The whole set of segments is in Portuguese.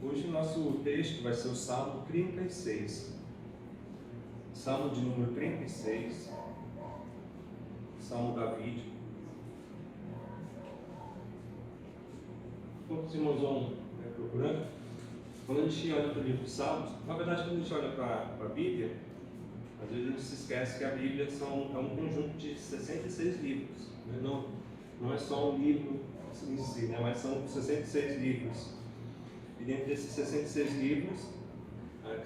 Hoje o nosso texto vai ser o Salmo 36. Salmo de número 36. Salmo Davídico. Enquanto os irmãos vão procurando, quando a gente olha para o livro de Salmos, na verdade, quando a gente olha para a Bíblia, às vezes a gente se esquece que a Bíblia é um conjunto de 66 livros. Né? Não é só um livro em si, né? Mas são 66 livros. E dentro desses 66 livros,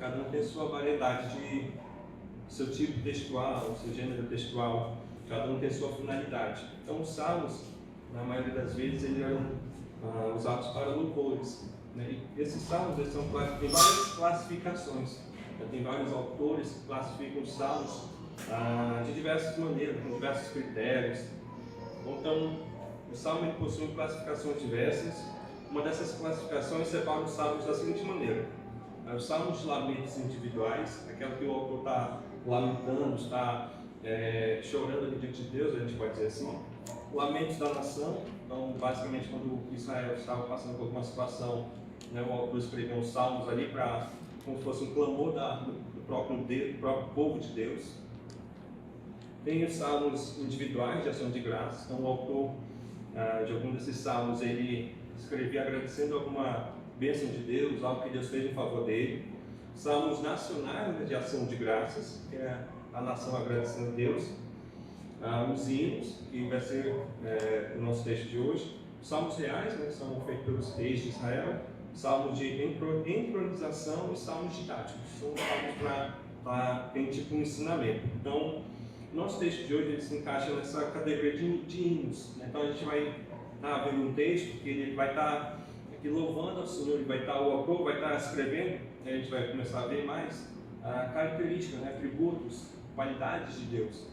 cada um tem sua variedade de seu tipo textual, seu gênero textual, cada um tem sua finalidade. Então, os salmos, na maioria das vezes, eles eram usados para louvores. Né? E esses salmos eles tem várias classificações. Tem vários autores que classificam os salmos de diversas maneiras, com diversos critérios. Então, o salmo ele possui classificações diversas. Uma dessas classificações separa os salmos da seguinte maneira: os salmos de lamentos individuais, aquela que o autor está lamentando, está chorando ali diante de Deus, a gente pode dizer assim. Lamentos da nação, então basicamente quando Israel estava passando por alguma situação, né, o autor escreveu uns salmos ali para como se fosse um clamor do próprio povo de Deus. Tem os salmos individuais de ação de graças, então o autor de algum desses salmos ele escrevia agradecendo alguma bênção de Deus, algo que Deus fez em favor dele. Salmos nacionais de ação de graças, que é a nação agradecendo a Deus. Os hinos, que vai ser o nosso texto de hoje. Salmos reais, né, que são feitos pelos reis de Israel. Salmos de entronização e salmos didáticos. São salmos para tem tipo um ensinamento. Então, nosso texto de hoje ele se encaixa nessa categoria de hinos. Né? Então, a gente vai estar vendo um texto que ele vai estar aqui louvando ao Senhor, ele vai estar, o autor vai estar escrevendo, a gente vai começar a ver mais características, né, atributos, qualidades de Deus.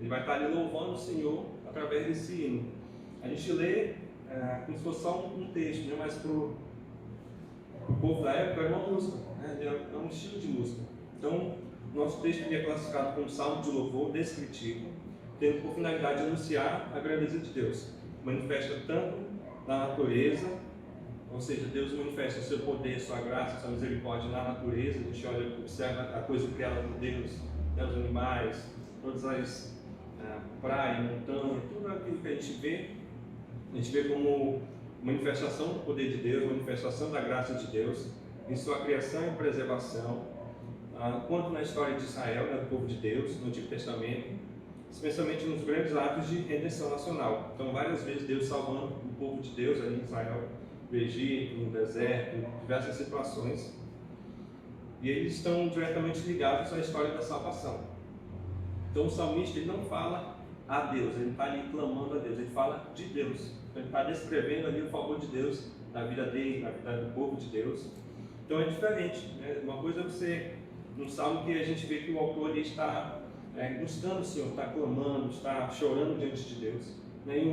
Ele vai estar ali louvando o Senhor através desse hino. A gente lê como se fosse só um texto, né, mas para o povo da época era uma música, né, é um estilo de música. Então, nosso texto é classificado como salmo de louvor descritivo, tendo por finalidade de anunciar a grandeza de Deus. Manifesta tanto na natureza, ou seja, Deus manifesta o seu poder, sua graça, sua misericórdia na natureza. A gente olha, observa a coisa criada por Deus, né, os animais, todas as praias, montanhas, tudo aquilo que a gente vê como manifestação do poder de Deus, manifestação da graça de Deus em sua criação e preservação, quanto na história de Israel, né, do povo de Deus, no Antigo Testamento, especialmente nos grandes atos de redenção nacional. Então, várias vezes Deus salvando o povo de Deus ali em Israel, no Egito, no deserto, em diversas situações. E eles estão diretamente ligados à história da salvação. Então, o salmista ele não fala a Deus, ele está ali clamando a Deus, ele fala de Deus. Então, ele está descrevendo ali o favor de Deus na vida dele, na vida do povo de Deus. Então, é diferente. Né? Uma coisa é você, num salmo que a gente vê que o autor ali está buscando o Senhor, está clamando, está chorando diante de Deus. Né? E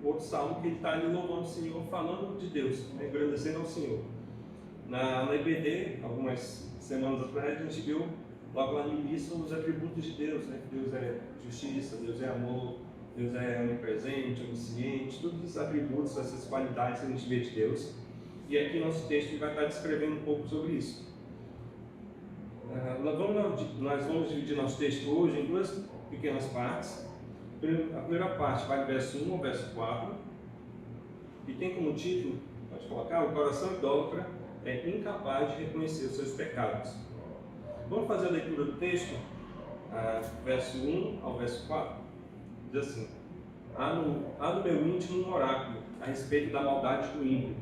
outro salmo que ele está ali louvando o Senhor, falando de Deus, né? Agradecendo ao Senhor. Na IBD, algumas semanas atrás, a gente viu logo lá no início os atributos de Deus, né? Deus é justiça, Deus é amor, Deus é onipresente, onisciente, todos os atributos, essas qualidades que a gente vê de Deus. E aqui nosso texto vai estar descrevendo um pouco sobre isso. Nós vamos dividir nosso texto hoje em duas pequenas partes. A primeira parte vai do verso 1 ao verso 4 e tem como título, pode colocar, o coração idólatra é incapaz de reconhecer os seus pecados. Vamos fazer a leitura do texto, verso 1 ao verso 4. Diz assim: há no meu íntimo um oráculo a respeito da maldade do ímpio.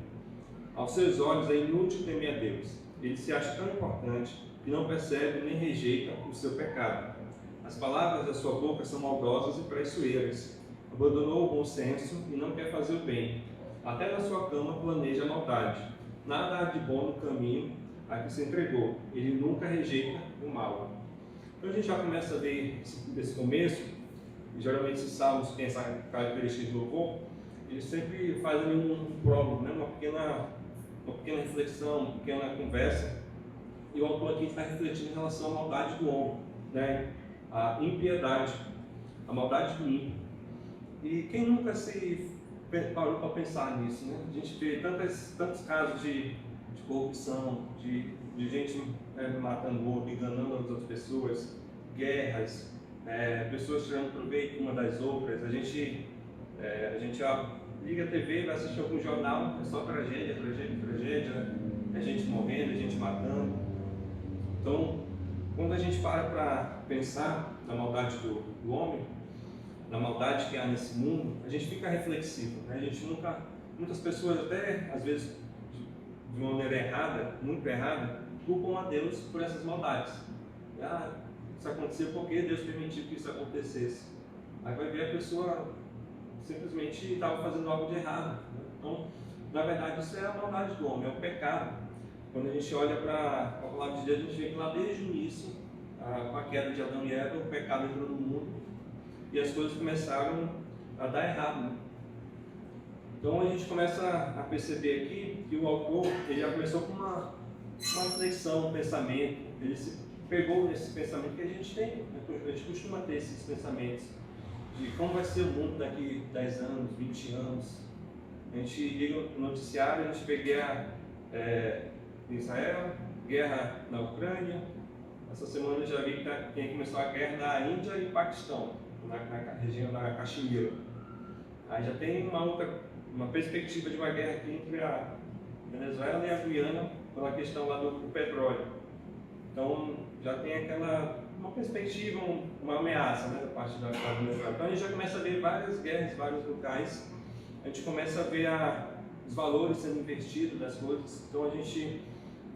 Aos seus olhos é inútil temer a Deus. Ele se acha tão importante que não percebe nem rejeita o seu pecado. As palavras da sua boca são maldosas e traiçoeiras. Abandonou o bom senso e não quer fazer o bem. Até na sua cama planeja a maldade. Nada há de bom no caminho a que se entregou. Ele nunca rejeita o mal. Então a gente já começa a ver esse começo, e geralmente esses salmos têm essa característica de louvor, eles sempre fazem um prólogo, né? uma pequena reflexão, uma pequena conversa. E o autor aqui está refletindo em relação à maldade do homem, né? A impiedade, a maldade do ímpio. E quem nunca se parou para pensar nisso, né? A gente vê tantos casos de de corrupção, de gente matando o outro, enganando as outras pessoas, guerras, pessoas tirando proveito uma das outras. A gente liga a TV, vai assistir algum jornal, é só tragédia, tragédia, tragédia, é gente morrendo, é gente matando. Então, quando a gente para pensar na maldade do homem, na maldade que há nesse mundo, a gente fica reflexivo, né? Muitas pessoas até, às vezes, de uma maneira errada, muito errada, culpam a Deus por essas maldades. Isso aconteceu porque Deus permitiu que isso acontecesse. Aí vai ver a pessoa simplesmente estava fazendo algo de errado. Então, na verdade, isso é a maldade do homem, é o pecado. Quando a gente olha para a palavra de Deus, a gente vê que lá desde o início, com a queda de Adão e Eva, o pecado entrou no mundo e as coisas começaram a dar errado. Né? Então a gente começa a perceber aqui que o autor ele já começou com uma reflexão, um pensamento. Ele se pegou nesse pensamento que a gente tem, né? A gente costuma ter esses pensamentos de como vai ser o mundo daqui 10 anos, 20 anos. A gente liga no noticiário, a gente vê guerra em Israel, guerra na Ucrânia. Essa semana eu já vi que começou a guerra na Índia e Paquistão, na região da Caxemira. Aí já tem uma perspectiva de uma guerra aqui entre a Venezuela e a Guiana pela questão lá do petróleo. Então já tem uma perspectiva, uma ameaça, né, da parte da Venezuela. Então a gente já começa a ver várias guerras em vários locais. A gente começa a ver os valores sendo invertidos das coisas. Então a gente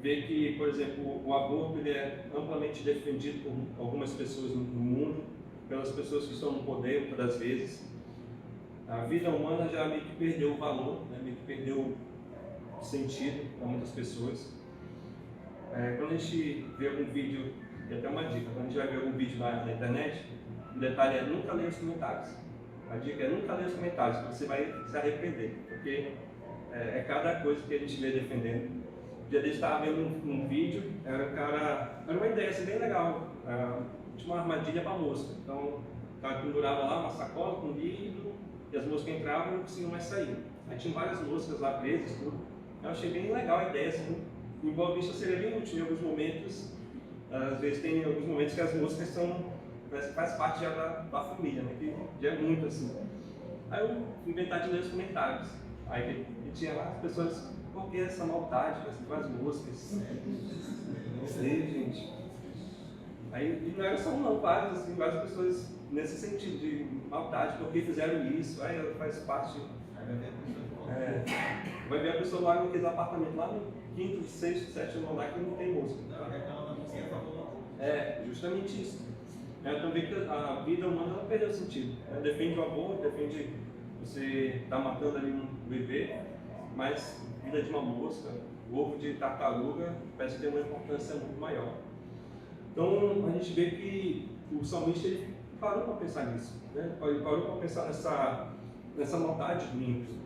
vê que, por exemplo, o aborto ele é amplamente defendido por algumas pessoas no mundo, pelas pessoas que estão no poder, muitas das vezes. A vida humana já meio que perdeu o valor, né? Meio que perdeu o sentido para muitas pessoas. Quando a gente vê algum vídeo, e até uma dica, quando a gente vai ver algum vídeo na internet, o detalhe é nunca ler os comentários. A dica é nunca ler os comentários, porque você vai se arrepender, porque é cada coisa que a gente vê defendendo. Um dia a gente estava vendo um vídeo, era uma ideia assim, bem legal, tinha uma armadilha para mosca. Então, o cara pendurava lá uma sacola com vidro, e as moscas entravam e não conseguiam mais sair. Aí tinha várias moscas lá presas, tudo. Eu achei bem legal a ideia, assim. O Boa Vista seria bem útil em alguns momentos. Às vezes tem alguns momentos que as moscas faz parte já da família, né? Que já é muito assim. Aí eu fui inventar de ler os comentários. Aí tinha lá as pessoas, por que essa maldade com as moscas? Não sei, gente. Aí não era só um não, várias pessoas nesse sentido de maldade, porque fizeram isso, aí ela faz parte. Vai ver a pessoa lá naqueles apartamentos lá no 5º, 6º, 7º andar que não tem mosca. Justamente isso. Também que a vida humana não perdeu sentido. Defende o aborto, defende você estar matando ali um bebê, mas vida de uma mosca, o ovo de tartaruga, parece que tem uma importância muito maior. Então a gente vê que o salmista ele parou para pensar nisso, né? Ele parou para pensar nessa maldade do ímpio.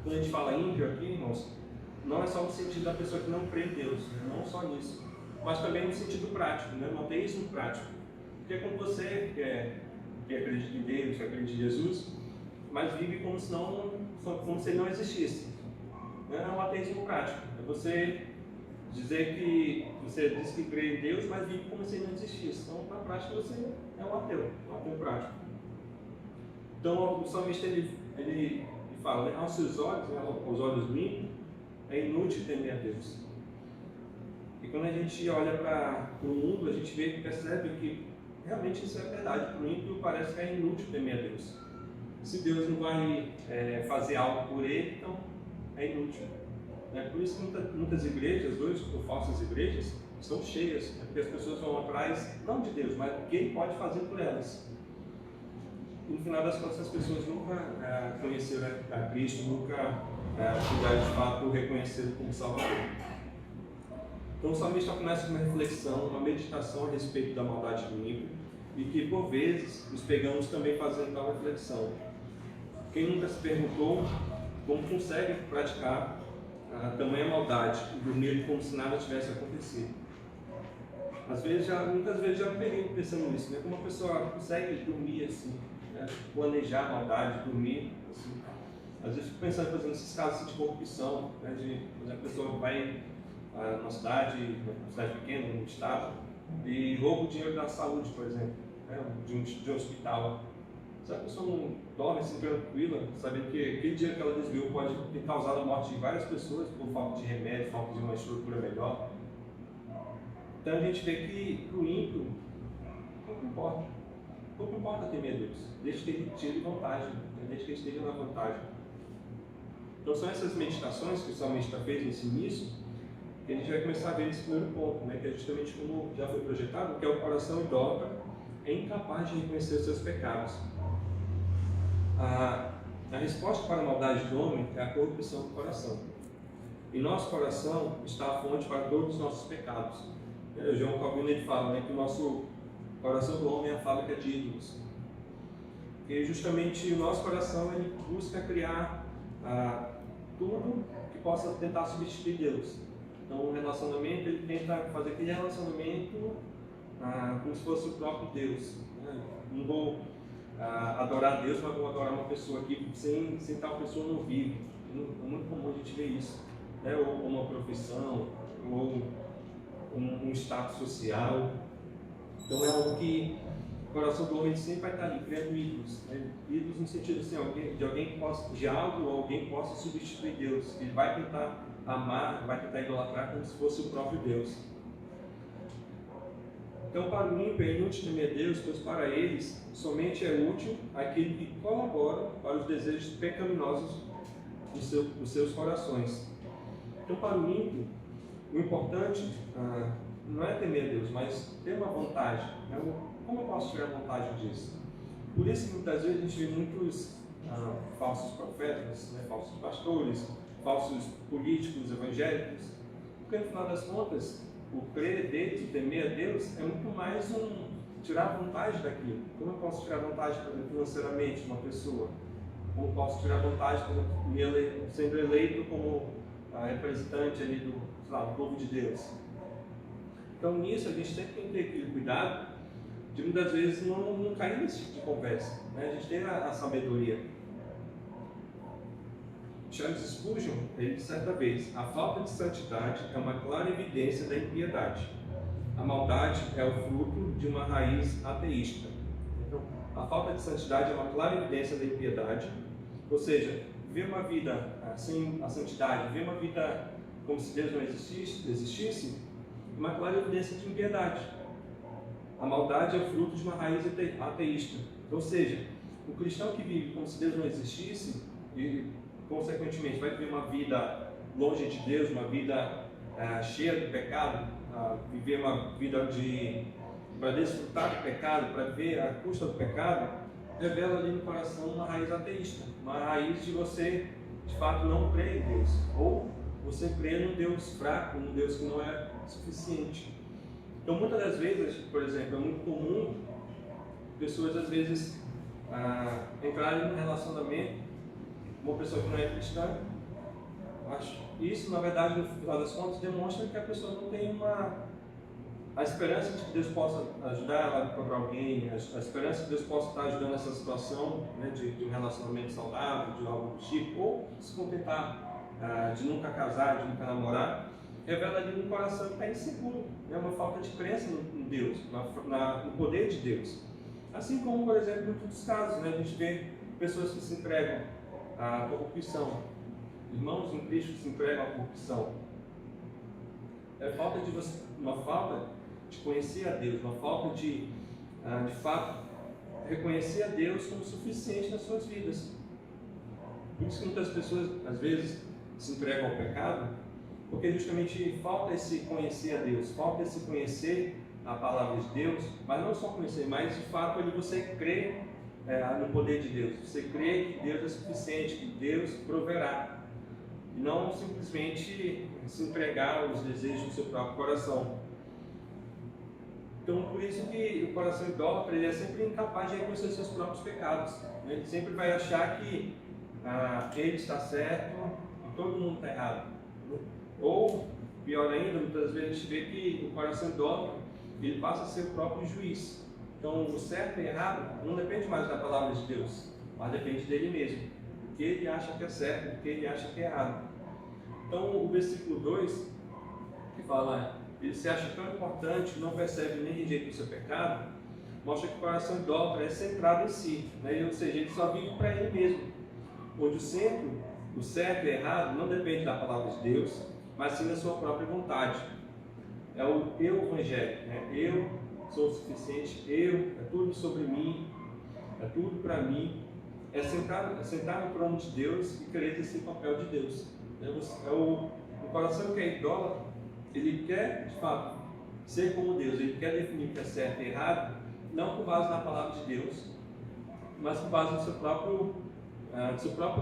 Quando a gente fala ímpio aqui, irmãos, não é só no sentido da pessoa que não crê em Deus, né? Não só nisso, mas também no sentido prático, né? No ateísmo prático. Porque é quando você que acredita em Deus, que acredita em Jesus, mas vive como se ele não existisse. É um ateísmo prático. É você dizer que você diz que crê em Deus, mas vive como se ele não existisse. Então, na prática, você é um ateu prático. Então, o salmista ele fala, né, aos seus olhos, né, aos olhos do ímpio, é inútil temer a Deus. E quando a gente olha para o mundo, a gente percebe que realmente isso é verdade. Para o ímpio parece que é inútil temer a Deus. Se Deus não vai fazer algo por ele, então é inútil. Por isso que muitas igrejas hoje, ou falsas igrejas, estão cheias, porque as pessoas vão atrás, não de Deus, mas do que Ele pode fazer por elas. E no final das contas, as pessoas nunca conheceram a Cristo, nunca puderam de fato reconhecê-lo como Salvador. Então o salmista começa com uma reflexão, uma meditação a respeito da maldade do ímpio, e que por vezes nos pegamos também fazendo tal reflexão. Quem nunca se perguntou como consegue praticar a tamanha maldade e dormir como se nada tivesse acontecido? Muitas vezes já me peguei pensando nisso, né? Como uma pessoa consegue dormir assim, né? Planejar a maldade, dormir assim. Às vezes eu fico pensando, por exemplo, nesses casos de corrupção, né, por exemplo, a pessoa vai numa cidade pequena, num estado, e rouba o dinheiro da saúde, por exemplo, né, de um hospital. Se a pessoa não dorme assim tranquila, sabendo que aquele dinheiro que ela desviou pode ter causado a morte de várias pessoas por falta de remédio, falta de uma estrutura melhor. Então a gente vê que o ímpio pouco importa. Pouco importa temer a Deus, desde que ele tire vantagem, desde que ele esteja na vantagem. Então são essas meditações que o salmista fez nesse início, que a gente vai começar a ver nesse primeiro ponto, né, que é justamente como já foi projetado, que é o coração idólatra é incapaz de reconhecer os seus pecados. A resposta para a maldade do homem é a corrupção do coração. Em nosso coração está a fonte para todos os nossos pecados. O João Calvino ele fala, né, que o nosso coração do homem é a fábrica de ídolos. E justamente o nosso coração ele busca criar tudo que possa tentar substituir Deus. Então o relacionamento, ele tenta fazer aquele relacionamento como se fosse o próprio Deus. Não vou adorar Deus, mas vou adorar uma pessoa aqui sem tal pessoa não vive. É muito comum a gente ver isso, né? Ou uma profissão, ou um status social. Então é algo que o coração do homem sempre vai estar ali, criando ídolos, né? Ídolos no sentido assim, de alguém que possa, de algo ou alguém que possa substituir Deus. Ele vai tentar amar, vai tentar idolatrar como se fosse o próprio Deus. Então, para o ímpio é inútil temer Deus, pois para eles somente é útil aquele que colabora para os desejos pecaminosos dos seus corações. Então, para o ímpio, o importante não é temer Deus, mas ter uma vantagem. Como eu posso tirar vantagem disso? Por isso que muitas vezes a gente vê muitos falsos profetas, né, falsos pastores, falsos políticos evangélicos, porque no final das contas, o crer deles, o temer a Deus, é muito mais tirar vantagem daquilo. Como eu posso tirar vantagem, por exemplo, financeiramente de uma pessoa? Como eu posso tirar vantagem, por exemplo, sendo eleito como representante ali do povo de Deus? Então nisso a gente sempre tem que ter aquele cuidado de muitas vezes não cair nesse tipo de conversa, né? A gente tem a sabedoria. Charles Spurgeon, ele disse certa vez: a falta de santidade é uma clara evidência da impiedade. A maldade é o fruto de uma raiz ateísta. Então, a falta de santidade é uma clara evidência da impiedade, ou seja, viver uma vida sem a santidade, viver uma vida como se Deus não existisse, é uma clara evidência de impiedade. A maldade é o fruto de uma raiz ateísta, ou seja, o cristão que vive como se Deus não existisse e consequentemente vai viver uma vida longe de Deus, uma vida cheia de pecado, viver uma vida para desfrutar do pecado, para viver à custa do pecado, revela ali no coração uma raiz ateísta, uma raiz de você de fato não crer em Deus, ou você crê num Deus fraco, num Deus que não é suficiente. Então muitas das vezes, por exemplo, é muito comum pessoas às vezes entrarem num relacionamento com uma pessoa que não é cristã. Isso, na verdade, no final das contas, demonstra que a pessoa não tem a esperança de que Deus possa ajudar ela a encontrar alguém, a esperança de que Deus possa estar ajudando essa situação, né, de um relacionamento saudável, de algo do tipo, ou se contentar de nunca casar, de nunca namorar, revela ali no coração que está inseguro, né, uma falta de crença em Deus, no poder de Deus. Assim como, por exemplo, em muitos casos, né, a gente vê pessoas que se entregam à corrupção, irmãos em Cristo que se entregam à corrupção. É uma falta de conhecer a Deus, uma falta de fato, reconhecer a Deus como suficiente nas suas vidas. Por isso que muitas pessoas, às vezes, se entregam ao pecado, porque justamente falta esse conhecer a Deus, falta esse conhecer a palavra de Deus, mas não só conhecer, mas de fato ali você crê no poder de Deus, você crê que Deus é suficiente, que Deus proverá, e não simplesmente se entregar aos desejos do seu próprio coração. Então, por isso que o coração idólatra ele é sempre incapaz de reconhecer seus próprios pecados. Ele sempre vai achar que ele está certo e todo mundo está errado. Ou, pior ainda, muitas vezes a gente vê que o coração idólatra ele passa a ser o próprio juiz. Então, o certo e errado não depende mais da palavra de Deus, mas depende dele mesmo. o que ele acha que é certo, o que ele acha que é errado. Então, o versículo 2, que fala, ele se acha tão importante, não percebe nem rejeita o seu pecado, mostra que o coração idólatra é centrado em si, né? Ou seja, ele só vive para ele mesmo, onde o centro, o certo e o errado, não depende da palavra de Deus, mas sim da sua própria vontade. É o eu evangélico, né? Eu sou o suficiente, é tudo sobre mim, é tudo para mim. É sentar no trono de Deus e querer esse papel de Deus. O coração que é idólatra, ele quer, de fato, ser como Deus, ele quer definir o que é certo e errado, não com base na palavra de Deus, mas com base no seu próprio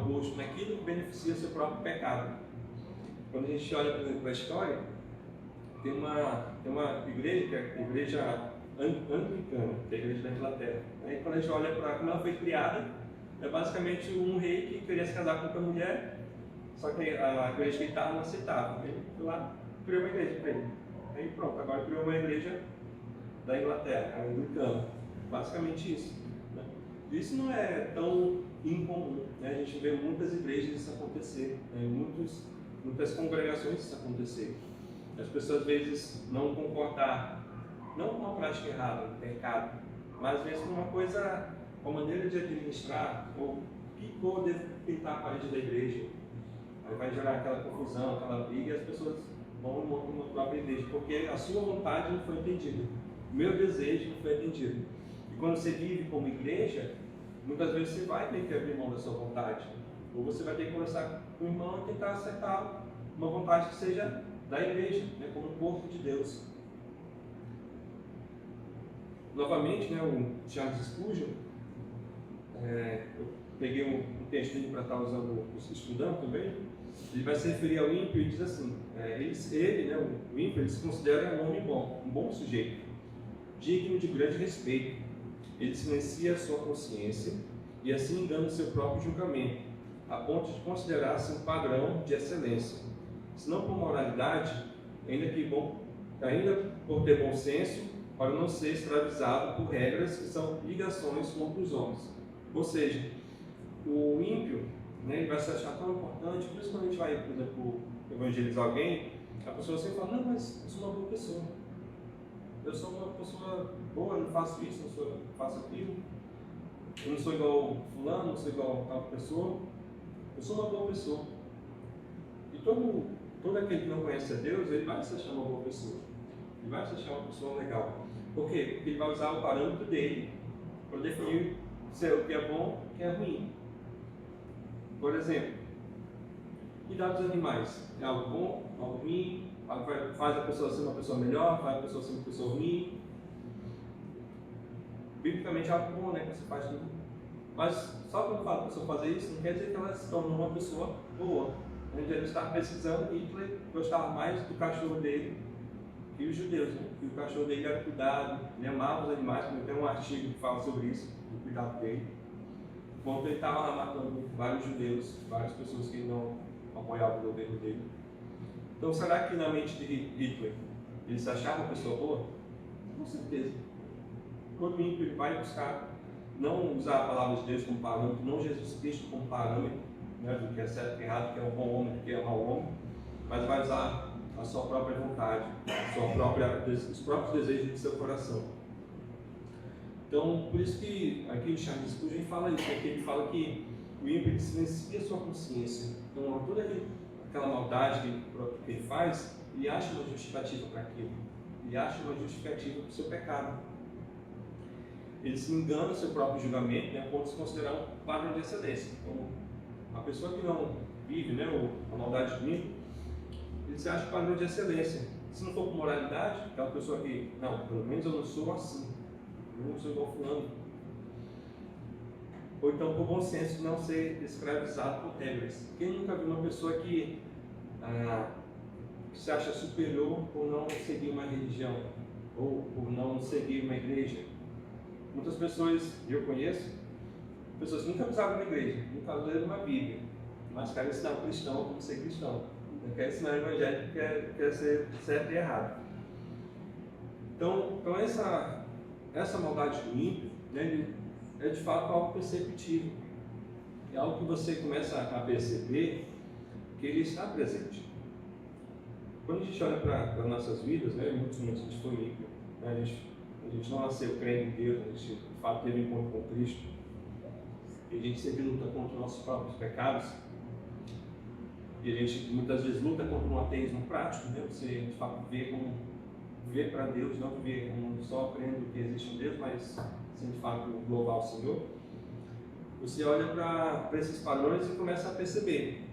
gosto, naquilo que beneficia o seu próprio pecado. Quando a gente olha, por exemplo, para a história, tem uma igreja, que é a igreja anglicana, que é a igreja da Inglaterra. Aí, quando a gente olha para como ela foi criada, é basicamente um rei que queria se casar com outra mulher, só que a igreja que ele estava não aceitava. Ele foi lá, criou uma igreja para ele. Aí pronto, agora criou uma igreja da Inglaterra, a anglicana. Basicamente isso. Né? Isso não é tão incomum. Né? A gente vê muitas igrejas isso acontecer, né? Muitas congregações isso acontecer. As pessoas às vezes não concordar, não com uma prática errada, um pecado, mas às vezes com uma coisa, uma maneira de administrar, ou que cor deve pintar a parede da igreja. Aí vai gerar aquela confusão, aquela briga, e as pessoas vão e montam uma própria igreja, porque a sua vontade não foi entendida, o meu desejo não foi entendido. E quando você vive como igreja, muitas vezes você vai ter que abrir mão da sua vontade, ou você vai ter que conversar com o irmão e tentar acertar uma vontade que seja da igreja, né, como o corpo de Deus. Novamente, né, o Charles Spurgeon, eu peguei um textinho para estar usando, estudando também. Ele vai se referir ao ímpio e diz assim: ele, né, o ímpio, ele se considera um homem bom, um bom sujeito, digno de grande respeito. Ele silencia a sua consciência e assim engana o seu próprio julgamento, a ponto de considerar-se um padrão de excelência. Se não por moralidade, ainda por ter bom senso, para não ser escravizado por regras que são ligações contra os homens. Ou seja, o ímpio, né, ele vai se achar tão importante, por isso quando a gente vai, por exemplo, evangelizar alguém, a pessoa sempre fala: não, mas eu sou uma boa pessoa, eu sou uma pessoa boa, eu não faço isso, não faço aquilo, eu não sou igual fulano, não sou igual tal pessoa, eu sou uma boa pessoa. E todo aquele que não conhece a Deus, ele vai se achar uma boa pessoa, ele vai se achar uma pessoa legal. Por quê? Porque ele vai usar o parâmetro dele para definir o que é bom e o que é ruim. Por exemplo, cuidar dos animais é algo bom, algo ruim, faz a pessoa ser uma pessoa melhor, faz a pessoa ser uma pessoa ruim. Biblicamente é algo bom, né, que você faz tudo. Mas só quando fala a pessoa fazer isso, não quer dizer que ela se torne uma pessoa boa. Ele estava pesquisando, Hitler gostava mais do cachorro dele que os judeus, né? Que o cachorro dele era cuidado, ele amava os animais, tem um artigo que fala sobre isso, do cuidado dele. Enquanto ele estava lá matando vários judeus, várias pessoas que não apoiavam o governo dele. Então, será que na mente de Hitler ele se achava uma pessoa boa? Com certeza. Quando o ímpio ele vai buscar não usar a palavra de Deus como parâmetro, não Jesus Cristo como parâmetro, né, do que é certo e errado, do que é um bom homem, do que é um mau homem, mas vai usar a sua própria vontade, os próprios desejos do seu coração. Então, por isso que aqui o Charles Spurgeon fala isso, porque ele fala que o ímpio silencia a sua consciência. Então, toda aquela maldade que ele faz, ele acha uma justificativa para aquilo, ele acha uma justificativa para o seu pecado. Ele se engana o seu próprio julgamento, né, a ponto de se considerar um padrão de excelência. Então, a pessoa que não vive, né, a maldade do ímpio, ele se acha padrão de excelência. Se não for por moralidade, aquela pessoa que, não, pelo menos eu não sou assim, eu não sou igual fulano. Ou então por bom senso de não ser escravizado por regras. Quem nunca viu uma pessoa que se acha superior por não seguir uma religião, ou por não seguir uma igreja? Muitas pessoas, eu conheço, pessoas que nunca pisaram numa igreja, nunca leram uma Bíblia, mas querem ensinar o cristão como ser cristão. Quer ensinar o evangelho que quer ser certo e errado. Então essa maldade do ímpio, né, é de fato algo perceptível. é algo que você começa a perceber que ele está presente. Quando a gente olha para as nossas vidas, né, muitos de família, né, a gente não nasceu crendo em Deus, a gente de fato teve um encontro com Cristo, e a gente sempre luta contra os nossos próprios pecados, e a gente muitas vezes luta contra um ateísmo prático, né, você de fato vê para Deus, não vê como só crendo que existe um Deus, mas sim de fato louvar o Senhor. Você olha para esses padrões e começa a perceber: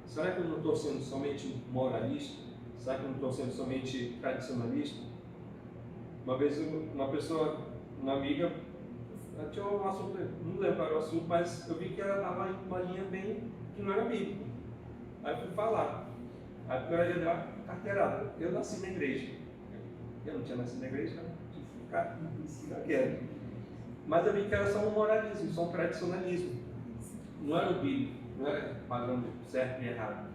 será que eu não estou sendo somente moralista? Será que eu não estou sendo somente tradicionalista? Uma vez uma amiga, tinha um assunto, não lembro qual era o assunto, mas eu vi que ela estava em uma linha bem que não era bíblica. Aí eu fui falar. Aí a primeira dia deu uma carteirada. Eu nasci na igreja. Eu não tinha nascido na igreja, não tive que ficar quieto. Mas eu vi que era só um moralismo, só um tradicionalismo. Não era o bíblico, não era padrão de certo e errado.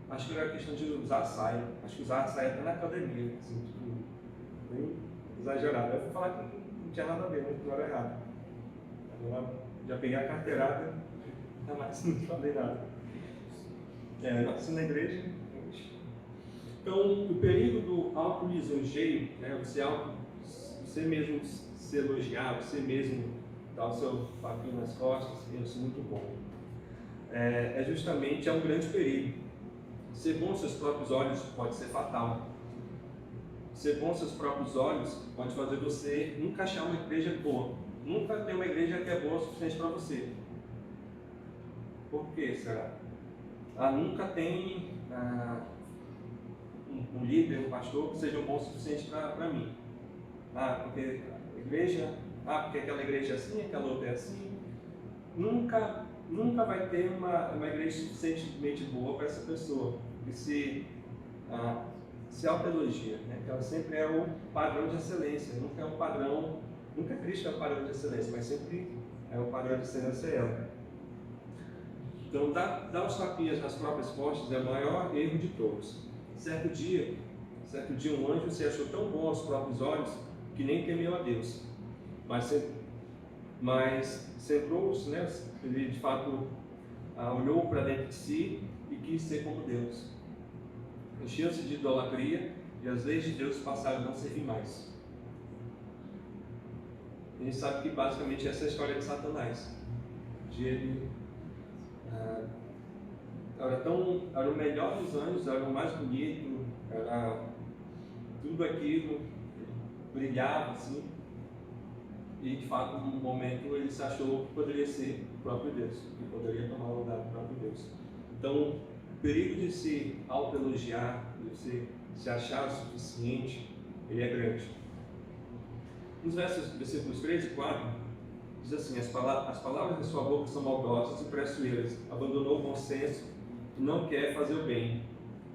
Acho que era questão de usar saia. Acho que usar saia até na academia, assim, tipo, bem exagerado. Aí eu fui falar que não tinha nada a ver, não era errado. Agora já peguei a carteirada, não mais não falei nada. Nasci na igreja. Então, o perigo do auto-lisonjeio, né, você mesmo se elogiar, você mesmo dar o seu papinho nas costas, isso é muito bom. Justamente um grande perigo. Ser bom aos seus próprios olhos pode ser fatal. Ser bom aos seus próprios olhos pode fazer você nunca achar uma igreja boa. Nunca ter uma igreja que é boa o suficiente para você. Por que será? Nunca tem um líder, um pastor que seja bom o suficiente para mim. Porque a igreja, porque aquela igreja é assim, aquela outra é assim. Nunca vai ter uma igreja suficientemente boa para essa pessoa que se autoelogia, né? Que ela sempre é o padrão de excelência, nunca é um padrão, nunca Cristo é o padrão de excelência, mas sempre é o padrão de excelência ela. Então, dar os tapinhas nas próprias costas é o maior erro de todos. Certo dia, um anjo se achou tão bom aos próprios olhos que nem temeu a Deus, mas centrou-se, né? Ele de fato olhou para dentro de si e quis ser como Deus. Encheu-se de idolatria e as leis de Deus passaram a não servir mais. A gente sabe que basicamente essa é a história de Satanás. Ele era o melhor dos anjos, era o mais bonito, era tudo aquilo, brilhava assim. E de fato, num momento, ele se achou que poderia ser o próprio Deus, que poderia tomar o lugar do próprio Deus. Então, o perigo de se autoelogiar, de se achar o suficiente, ele é grande. Nos versículos 3 e 4, diz assim: as palavras de sua boca são maldosas e traiçoeiras, abandonou o bom senso e não quer fazer o bem.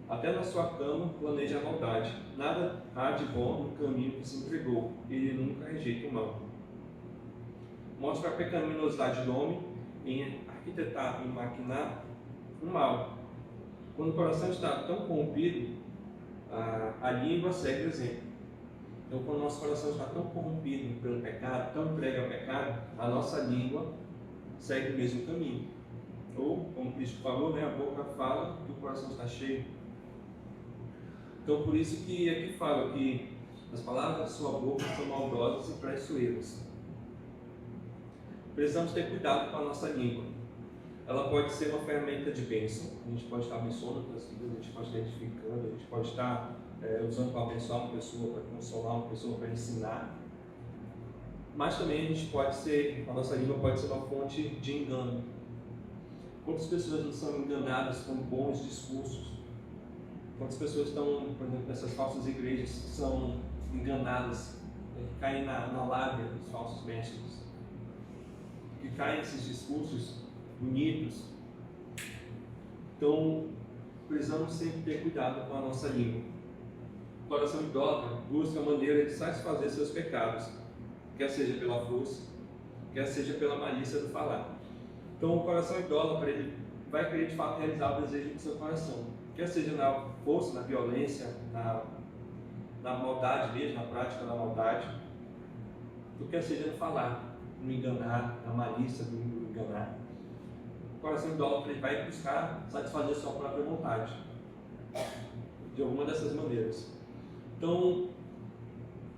Até na sua cama planeja a maldade. Nada há de bom no caminho que se entregou, ele nunca rejeita o mal. Mostra a pecaminosidade do homem em arquitetar, em maquinar o mal. Quando o coração está tão corrompido, a língua segue o exemplo. Então, quando o nosso coração está tão corrompido pelo pecado, tão entregue ao pecado, a nossa língua segue o mesmo caminho. Ou, como Cristo falou, né, a boca fala que o coração está cheio. Então, por isso que aqui fala que as palavras de sua boca são maldosas e traiçoeiras. Precisamos ter cuidado com a nossa língua. Ela pode ser uma ferramenta de bênção. A gente pode estar abençoando outras vidas, a gente pode estar edificando, a gente pode estar usando para abençoar uma pessoa, para consolar uma pessoa, para ensinar. Mas também a nossa língua pode ser uma fonte de engano. Quantas pessoas não são enganadas com bons discursos? Quantas pessoas estão, por exemplo, nessas falsas igrejas, são enganadas, caem na lábia dos falsos mestres, que caem nesses discursos bonitos. Então, precisamos sempre ter cuidado com a nossa língua. O coração idólatra busca a maneira de satisfazer seus pecados, quer seja pela força, quer seja pela malícia do falar. Então, o coração idólatra, ele vai querer de fato realizar o desejo do seu coração, quer seja na força, na violência, na maldade mesmo, na prática da maldade, ou quer seja no falar. no enganar, na malícia do enganar. O coração idólatra ele vai buscar satisfazer a sua própria vontade, de alguma dessas maneiras. Então,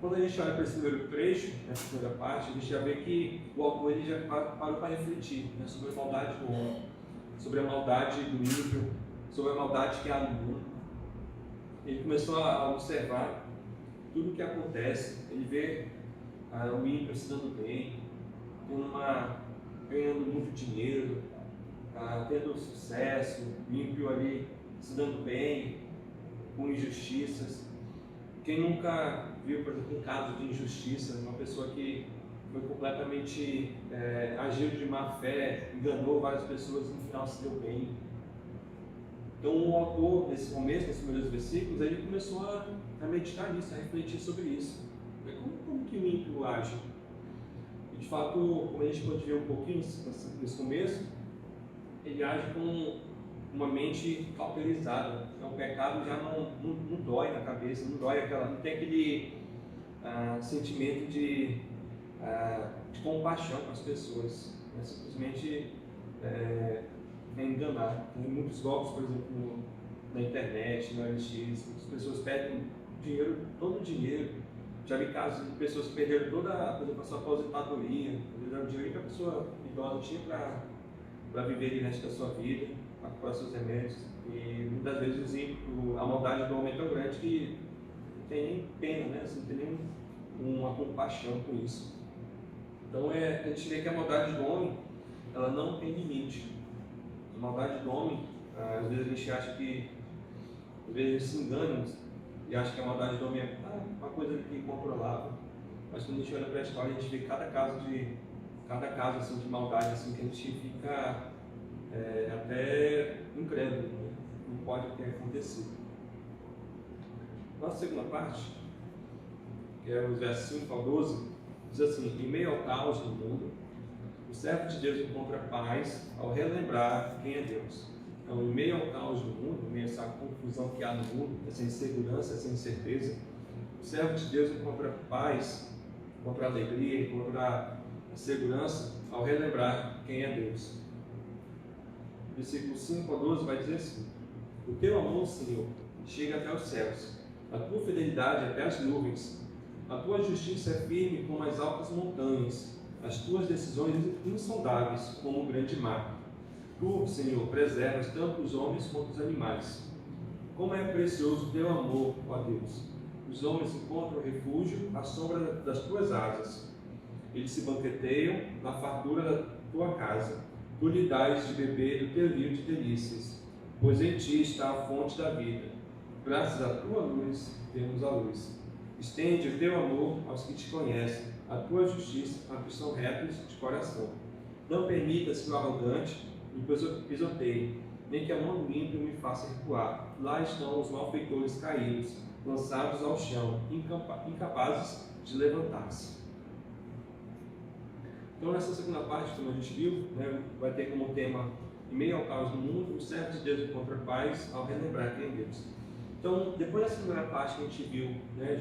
quando a gente olha para esse primeiro trecho, nessa primeira parte, a gente já vê que o autor ele já parou para refletir, né, sobre a maldade do homem, sobre a maldade do ímpio, sobre a maldade que há no mundo. Ele começou a observar tudo o que acontece. Ele vê o ímpio se dando bem, ganhando muito dinheiro, tendo sucesso, o ímpio ali se dando bem, com injustiças. Quem nunca viu, por exemplo, um caso de injustiça, uma pessoa que foi completamente agiu de má fé, enganou várias pessoas e no final se deu bem. Então o autor, nesse começo, nesses primeiros versículos, ele começou a meditar nisso, a refletir sobre isso. Como que o ímpio age? E de fato, como a gente pode ver um pouquinho nesse começo, ele age com uma mente cauterizada. Então o pecado já não dói na cabeça, não tem aquele sentimento de compaixão com as pessoas, né? Simplesmente enganar. Tem muitos golpes, por exemplo, na internet, na OLX, as pessoas perdem dinheiro, todo o dinheiro. Já vi casos de pessoas que perderam toda, por exemplo, a sua aposentadoria, perderam o dinheiro que a pessoa idosa tinha para viver o resto da sua vida, para comprar seus remédios. E muitas vezes a maldade do homem é tão grande que não tem nem pena, né? Assim, não tem nem uma compaixão com isso. Então a gente vê que a maldade do homem, ela não tem limite. A maldade do homem, às vezes a gente acha que, às vezes se engana e acha que a maldade do homem é uma coisa que é controlável. Mas quando a gente olha para a história, a gente vê cada caso assim, de maldade assim, que a gente fica até incrédulo, né? Não pode ter acontecido. Nossa segunda parte, que é os versos 5 ao 12, diz assim: em meio ao caos do mundo, o servo de Deus encontra paz ao relembrar quem é Deus. Então, em meio ao caos do mundo, em meio a essa confusão que há no mundo, essa insegurança, essa incerteza, o servo de Deus encontra paz, encontra alegria, encontra segurança ao relembrar quem é Deus. Versículo 5 a 12 vai dizer assim: o teu amor, Senhor, chega até os céus, a tua fidelidade até as nuvens, a tua justiça é firme como as altas montanhas, as tuas decisões insondáveis como o grande mar. Tu, Senhor, preservas tanto os homens quanto os animais. Como é precioso o teu amor, ó Deus! Os homens encontram refúgio à sombra das tuas asas. Eles se banqueteiam na fartura da tua casa. Tu lhe dás de beber do teu rio de delícias, pois em ti está a fonte da vida. Graças à tua luz, temos a luz. Estende o teu amor aos que te conhecem, a tua justiça a que são retos de coração. Não permitas que o arrogante me pisoteie, nem que a mão do ímpio me faça recuar. Lá estão os malfeitores caídos, lançados ao chão, incapazes de levantar-se. Então, nessa segunda parte, como a gente viu, né, vai ter como tema: em meio ao caos do mundo, o servo de Deus encontra paz ao relembrar quem é Deus. Então, depois dessa primeira parte que a gente viu, né,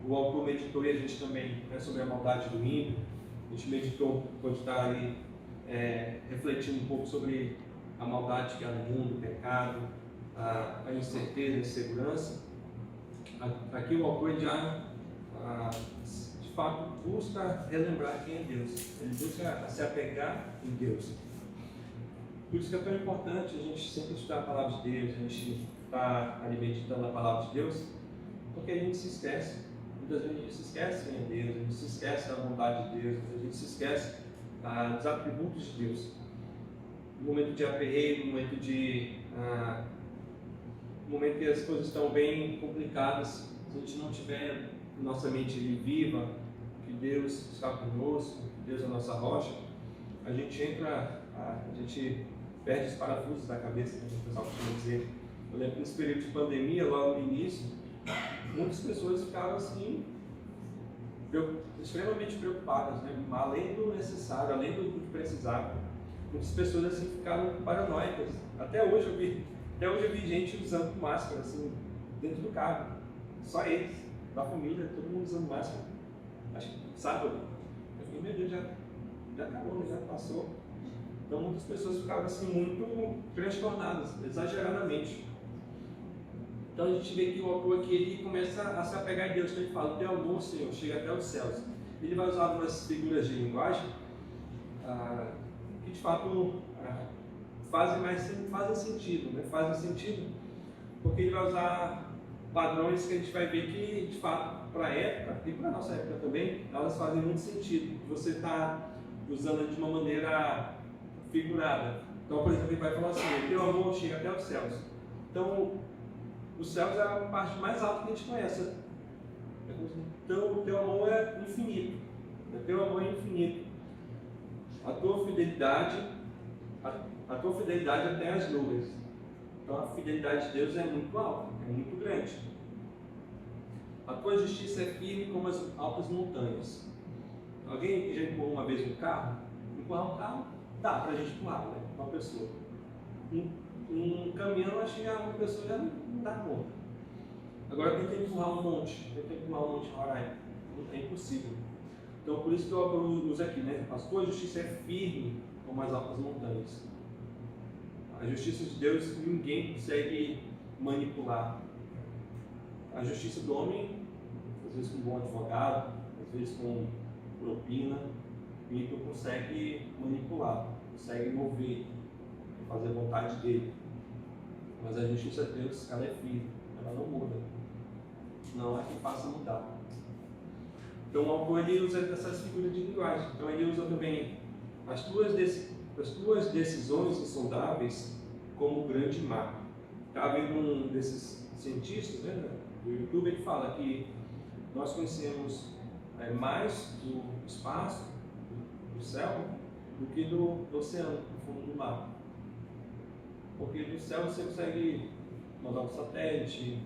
o autor meditou e a gente também, né, sobre a maldade do ímpio. A gente meditou, pode estar ali refletindo um pouco sobre a maldade que há no mundo, o pecado, a incerteza, a insegurança. Aqui o autor já, de fato, busca relembrar quem é Deus. Ele busca se apegar em Deus. Por isso que é tão importante a gente sempre estudar a palavra de Deus, a gente estar ali meditando a palavra de Deus, porque a gente se esquece. Muitas vezes a gente se esquece quem é Deus, a gente se esquece da bondade de Deus, a gente se esquece dos atributos de Deus. No momento de aperreio, no momento no momento que as coisas estão bem complicadas, se a gente não tiver nossa mente viva, que Deus está conosco, que Deus é a nossa rocha, a gente perde os parafusos da cabeça, né, o pessoal costuma dizer. Eu lembro que nesse período de pandemia, lá no início, muitas pessoas ficaram assim, extremamente preocupadas, né? Além do necessário, além do que precisavam. Muitas pessoas assim ficaram paranoicas. Até hoje eu vi gente usando máscara assim, dentro do carro. Só eles, da família, todo mundo usando máscara. Acho que sábado, eu E meu Deus, já acabou, né? Já passou. Então muitas pessoas ficavam assim muito transtornadas, exageradamente. Então a gente vê que o autor aqui ele começa a se apegar a Deus, quando ele fala, o teu amor, Senhor, chega até os céus. Ele vai usar algumas figuras de linguagem que de fato fazem sentido, né? Fazem sentido, porque ele vai usar padrões que a gente vai ver que de fato para a época e para a nossa época também, elas fazem muito sentido. Você está usando de uma maneira figurada. Então, por exemplo, ele vai falar assim, o teu amor chega até os céus. Então, os céus é a parte mais alta que a gente conhece. Então, o teu amor é infinito. O teu amor é infinito. A tua fidelidade até as nuvens. Então, a fidelidade de Deus é muito alta, é muito grande. A tua justiça é firme como as altas montanhas. Alguém já empurrou uma vez um carro? Empurrar um carro, dá para a gente empurrar, né? Uma pessoa. Um caminhão, acho que uma pessoa já não dá conta. Agora, quem tem que empurrar um monte? Quem tem que empurrar um monte de Roraima? É impossível. Então, por isso que eu uso aqui, né? A tua justiça é firme como as altas montanhas. A justiça de Deus ninguém consegue manipular. A justiça do homem, às vezes com um bom advogado, às vezes com propina, o ímpio consegue manipular, consegue mover, fazer a vontade dele. Mas a justiça de Deus, ela é firme, ela não muda. Não é que faça mudar. Então o autor ele usa essas figuras de linguagem. Então ele usa também as tuas decisões insondáveis como o grande mar. Está vendo um desses cientistas, né, do YouTube, ele fala que nós conhecemos mais do espaço, do céu, do que do oceano, do fundo do mar. Porque no céu você consegue mandar um satélite,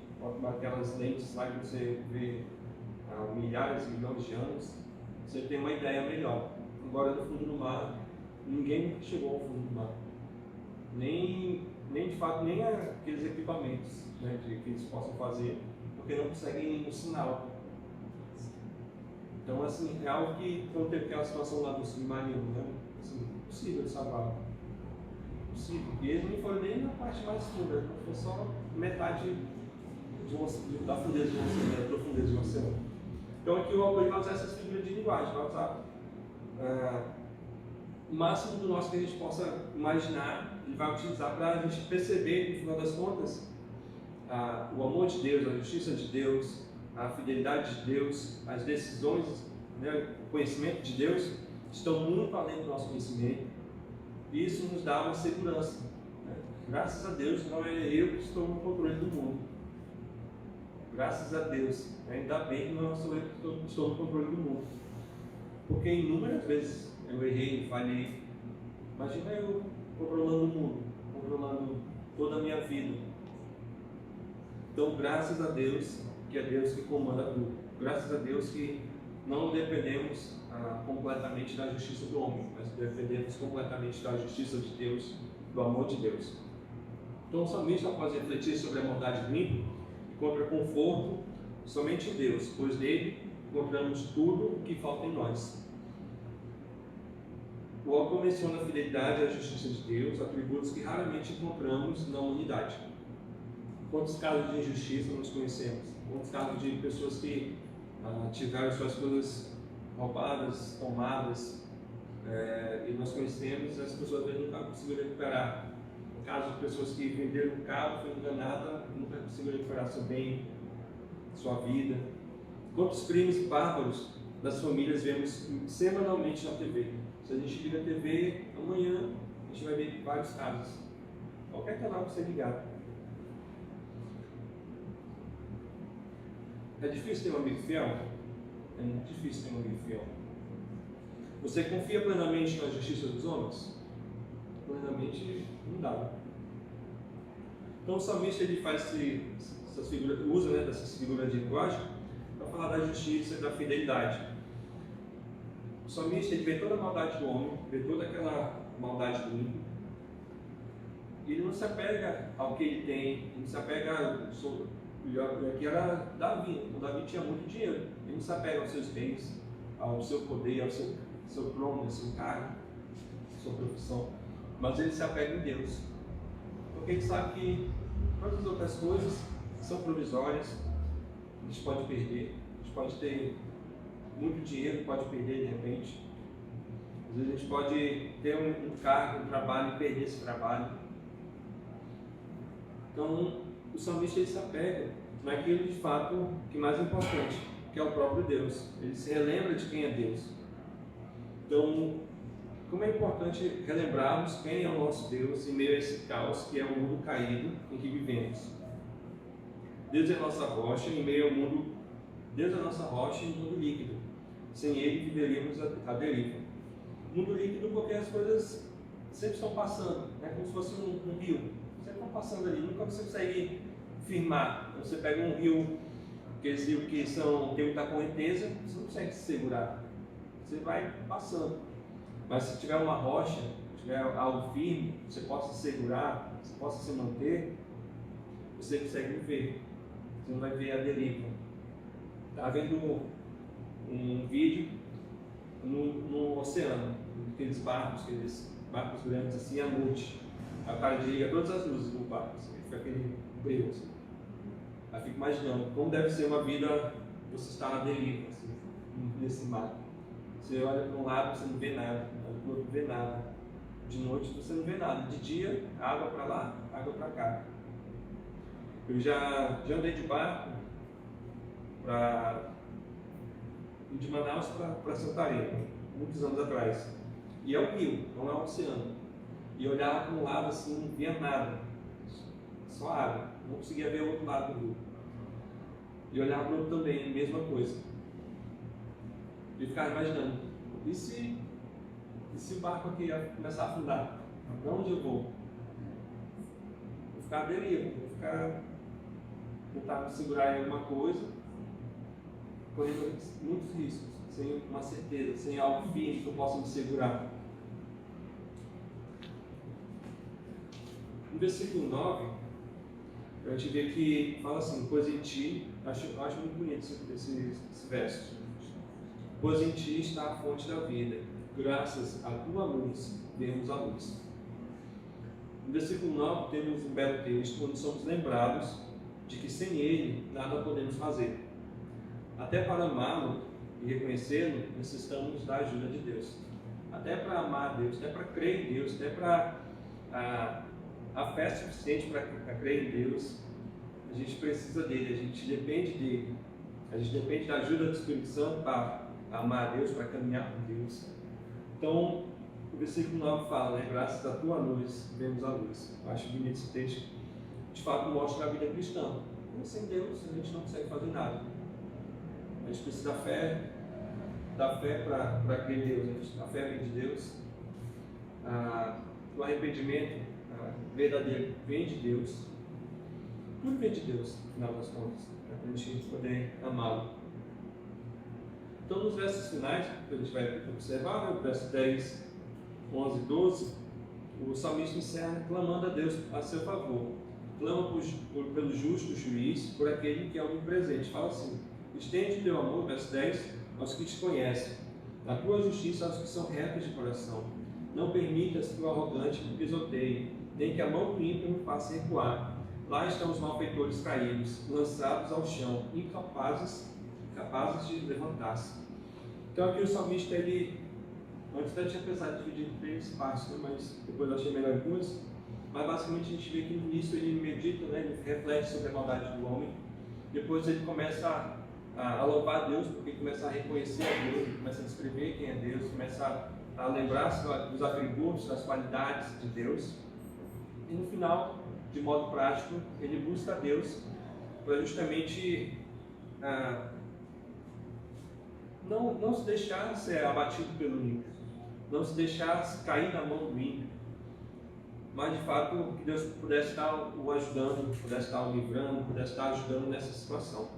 aquelas lentes lá que você vê há milhares e milhões de anos, você tem uma ideia melhor. Agora no fundo do mar, ninguém chegou ao fundo do mar. Nem de fato, nem aqueles equipamentos, né, que eles possam fazer, porque não conseguem um sinal. Então, assim, é algo que, quando teve aquela situação lá do submarino, né, assim, impossível de salvar. Impossível. E eles não foram nem na parte mais funda, foi só metade da fundeza do oceano, da profundeza do oceano. Então, aqui o autor vai usar essas figuras de linguagem, vai usar o máximo do nosso que a gente possa imaginar, ele vai utilizar para a gente perceber, no final das contas, o amor de Deus, a justiça de Deus, a fidelidade de Deus, as decisões, né, o conhecimento de Deus estão muito além do nosso conhecimento, e isso nos dá uma segurança, né? Graças a Deus não é eu que estou no controle do mundo, graças a Deus, ainda bem que não sou eu que estou no controle do mundo, porque inúmeras vezes eu errei, falhei. Imagina eu controlando o mundo, controlando toda a minha vida. Então, graças a Deus, que é Deus que comanda tudo. Graças a Deus que não dependemos completamente da justiça do homem, mas dependemos completamente da justiça de Deus, do amor de Deus. Então, somente após refletir sobre a bondade do ímpio, encontra conforto somente em Deus, pois nele encontramos tudo o que falta em nós. O autor menciona a fidelidade e a justiça de Deus, atributos que raramente encontramos na humanidade. Quantos casos de injustiça nós conhecemos? Quantos casos de pessoas que tiveram suas coisas roubadas, tomadas, e nós conhecemos, as pessoas às vezes nunca conseguiram recuperar. No caso de pessoas que venderam um carro, foi enganada, nunca conseguiram recuperar seu bem, sua vida. Quantos crimes bárbaros das famílias vemos semanalmente na TV? Se a gente liga a TV, amanhã a gente vai ver vários casos. Qualquer canal que você ligar. É difícil ter um amigo fiel? É muito difícil ter um amigo fiel. Você confia plenamente na justiça dos homens? Plenamente não dá. Então o salmista ele faz essas figuras, usa, né, dessas figuras de linguagem para falar da justiça e da fidelidade. O salmista ele vê toda a maldade do homem, vê toda aquela maldade do ímpio. E ele não se apega ao que ele tem, ele não se apega aqui era Davi, então Davi tinha muito dinheiro, ele não se apega aos seus bens, ao seu poder, seu trono, seu cargo, sua profissão, mas ele se apega em Deus, porque ele sabe que todas as outras coisas são provisórias, a gente pode perder, a gente pode ter muito dinheiro, pode perder de repente, às vezes a gente pode ter um cargo, um trabalho e perder esse trabalho. Então o salmista ele se apega naquilo de fato que é mais importante, que é o próprio Deus. Ele se relembra de quem é Deus. Então, como é importante relembrarmos quem é o nosso Deus em meio a esse caos que é o mundo caído em que vivemos. Deus é a nossa rocha em meio ao mundo. Deus é a nossa rocha em um mundo líquido. Sem Ele viveríamos a deriva. Mundo líquido porque as coisas sempre estão passando, é como se fosse um rio. Sempre estão passando ali, nunca você consegue firmar. Você pega um rio, aqueles rios que tem muita correnteza, você não consegue se segurar. Você vai passando. Mas se tiver uma rocha, tiver algo firme, você possa se segurar, você possa se manter, você consegue viver. Você não vai ver a deriva. Estava vendo um vídeo no oceano, aqueles barcos grandes assim à noite. Aí o cara desliga todas as luzes do barco, assim, fica aquele brilho assim. Aí fico imaginando como deve ser uma vida, você está na deriva, assim, nesse mar. Você olha para um lado, você não vê nada, olha para o outro, não vê nada. De noite você não vê nada, de dia, água para lá, água para cá. Eu já andei de barco de Manaus para Santarém, muitos anos atrás. E é um rio, não é um oceano. E eu olhava para um lado assim, não via nada, só água, não conseguia ver o outro lado do rio. E olhava para o outro também, a mesma coisa. E ficava imaginando, e se o barco aqui começar a afundar? Para onde eu vou? Vou ficar à deriva, tentar me segurar em alguma coisa, correndo muitos riscos, sem uma certeza, sem algo firme que eu possa me segurar. No versículo 9, a gente vê que fala assim, pois em ti, acho muito bonito esse verso, pois em ti está a fonte da vida, graças à tua luz, vemos a luz. No versículo 9 temos um belo texto, onde somos lembrados de que sem Ele nada podemos fazer. Até para amá-lo e reconhecê-lo, necessitamos da ajuda de Deus. Até para amar a Deus, até para crer em Deus, até para a fé suficiente para crer em Deus, a gente precisa dele, a gente depende dele. A gente depende da ajuda do Espírito Santo para amar a Deus, para caminhar com Deus. Então, o versículo 9 fala, né? Graças à tua luz, vemos a luz. Eu acho bonito esse texto. De fato, mostra a vida cristã. E sem Deus, a gente não consegue fazer nada. A gente precisa da fé para crer em Deus. A fé vem de Deus. O arrependimento verdadeiro vem de Deus. Tudo vem de Deus, no final das contas, para a gente poder amá-lo. Então, nos versos finais, que a gente vai observar, né, o verso 10, 11 e 12, o salmista encerra clamando a Deus a seu favor. Clama pelo justo juiz, por aquele que é onipresente. Fala assim, estende teu amor, verso 10, aos que te conhecem, a tua justiça aos que são retos de coração. Não permitas que o arrogante me pisoteie, nem que a mão do ímpio me faça recuar. Lá estão os malfeitores caídos, lançados ao chão, incapazes de levantar-se. Então aqui o salmista, antes eu tinha pensado em dividir em 3 partes, né, mas depois eu achei melhor em 2. Mas basicamente a gente vê que no início ele medita, né, ele reflete sobre a maldade do homem. Depois ele começa a louvar a Deus, porque ele começa a reconhecer a Deus, ele começa a descrever quem é Deus, começa a lembrar-se dos atributos, das qualidades de Deus. E no final, de modo prático, ele busca a Deus para justamente não se deixar ser abatido pelo ímpio, não se deixar cair na mão do ímpio, mas de fato que Deus pudesse estar o ajudando, pudesse estar o livrando, pudesse estar ajudando nessa situação.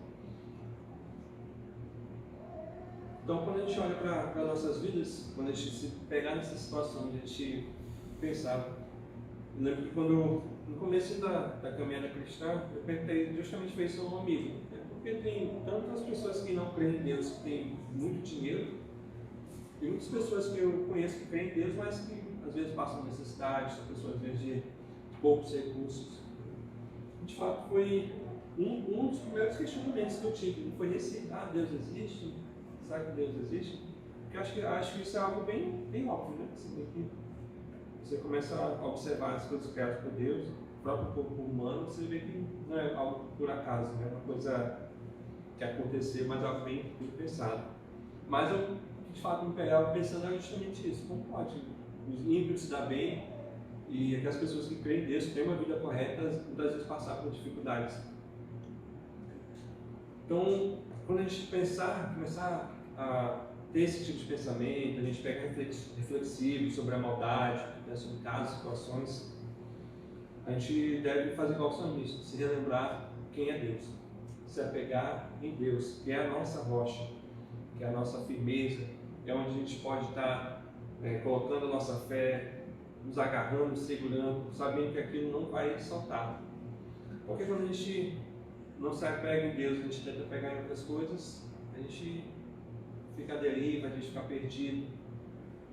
Então, quando a gente olha para nossas vidas, quando a gente se pegar nessa situação, a gente pensar, eu lembro que quando no começo da caminhada cristã, eu perguntei justamente para isso a um amigo, né? Porque tem tantas pessoas que não creem em Deus, que têm muito dinheiro, Tem muitas pessoas que eu conheço que creem em Deus, mas que às vezes passam necessidade, são pessoas às vezes de poucos recursos. De fato, foi um dos primeiros questionamentos que eu tive. Não foi nesse, Deus existe? Será que Deus existe? Porque acho que isso é algo bem óbvio, né? Você começa a observar as coisas criadas por Deus, o próprio corpo humano, você vê que não é algo por acaso, né? Uma coisa que aconteceu, mas algo bem pensado. Mas eu, de fato, me pegava pensando justamente isso. Como pode os ímpios se dar bem e aquelas pessoas que creem em Deus, que têm uma vida correta, muitas vezes passar por dificuldades? Então, quando a gente começar a ter esse tipo de pensamento, a gente pega reflexivo sobre a maldade, né, sobre casos, situações, a gente deve fazer igual o salmista, se relembrar quem é Deus, se apegar em Deus, que é a nossa rocha, que é a nossa firmeza, é onde a gente pode estar colocando a nossa fé, nos agarrando, segurando, sabendo que aquilo não vai saltar. Porque quando a gente não se apega em Deus, a gente tenta pegar em outras coisas, a gente fica à deriva, a gente fica perdido,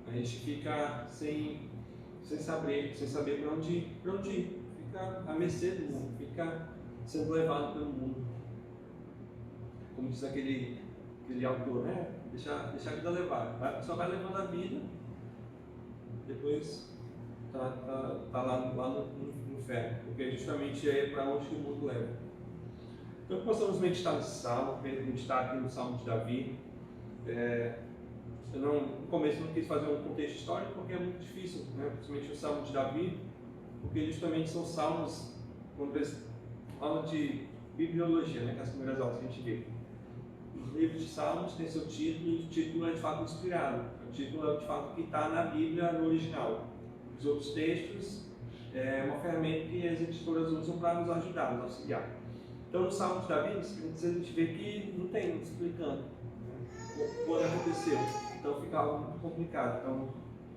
a gente fica sem saber para onde ir, fica à mercê do mundo, fica sendo levado pelo mundo. Como diz aquele autor, né? Deixar a vida levar, só vai levando a vida, depois tá lá no inferno, porque justamente é para onde que o mundo leva. Então que possamos meditar nesse salmo, meditar aqui no Salmo de Davi. Eu no começo não quis fazer um contexto histórico porque é muito difícil, né? Principalmente o Salmo de Davi, porque justamente são salmos, quando eles falam de bibliologia, né? Que é as primeiras aulas que a gente vê. Os livros de salmos têm seu título e o título é de fato inspirado. O título é de fato que está na Bíblia no original. Os outros textos é uma ferramenta que as editoras usam para nos ajudar, nos auxiliar. Então, no Salmo de Davi, a gente vê que não tem explicando quando aconteceu. Então, fica algo muito complicado. Então,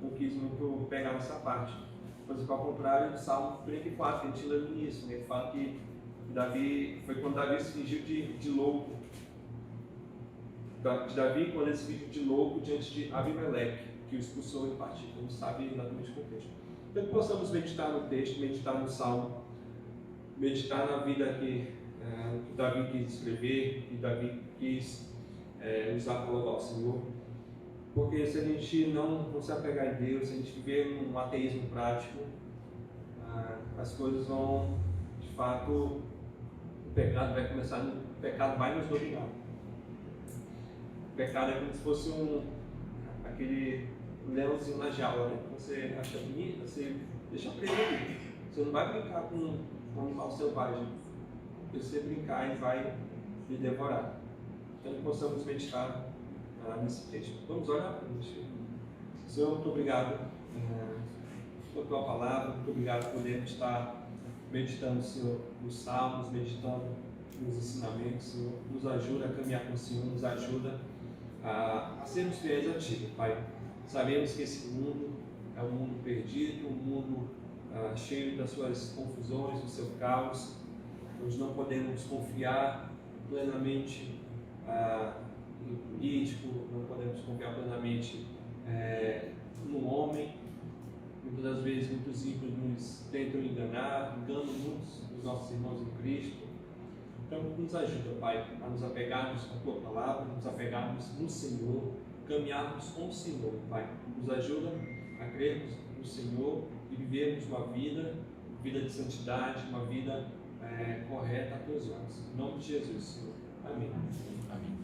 não quis muito pegar nessa parte. Mas, ao contrário do Salmo 34, que a gente lê no início, né? Que fala que Davi, foi quando Davi se fingiu de louco. De Davi, quando ele se fingiu de louco diante de Abimeleque, que o expulsou em partida. Não sabe exatamente o contexto. Então, que possamos meditar no texto, meditar no Salmo, meditar na vida que Davi quis escrever, que Davi quis usar para louvar o Senhor. Porque se a gente não se apegar em Deus, se a gente viver um ateísmo prático, as coisas vão, de fato, o pecado vai nos dominar. O pecado é como se fosse aquele leãozinho na jaula, né? Você acha bonito, você deixa preso ali. Você não vai brincar com um animal selvagem. Se você brincar, ele vai lhe devorar. Então, que possamos meditar nesse texto. Vamos orar para a gente. Senhor, muito obrigado por tua palavra, muito obrigado por podermos estar meditando, Senhor, nos salmos, meditando nos ensinamentos, Senhor. Nos ajuda a caminhar com o Senhor, nos ajuda a sermos fiéis a Ti, Pai. Sabemos que esse mundo é um mundo perdido, um mundo cheio das suas confusões, do seu caos, onde não podemos confiar plenamente no político, não podemos confiar plenamente no homem. Muitas das vezes, muitos ímpios nos tentam enganam muitos dos nossos irmãos em Cristo. Então, nos ajuda, Pai, a nos apegarmos à Tua palavra, nos apegarmos no Senhor, caminharmos com o Senhor, Pai. Nos ajuda a crermos no Senhor e vivermos uma vida de santidade, uma vida correta a Teus olhos. Em nome de Jesus, Senhor. Amém. Amém.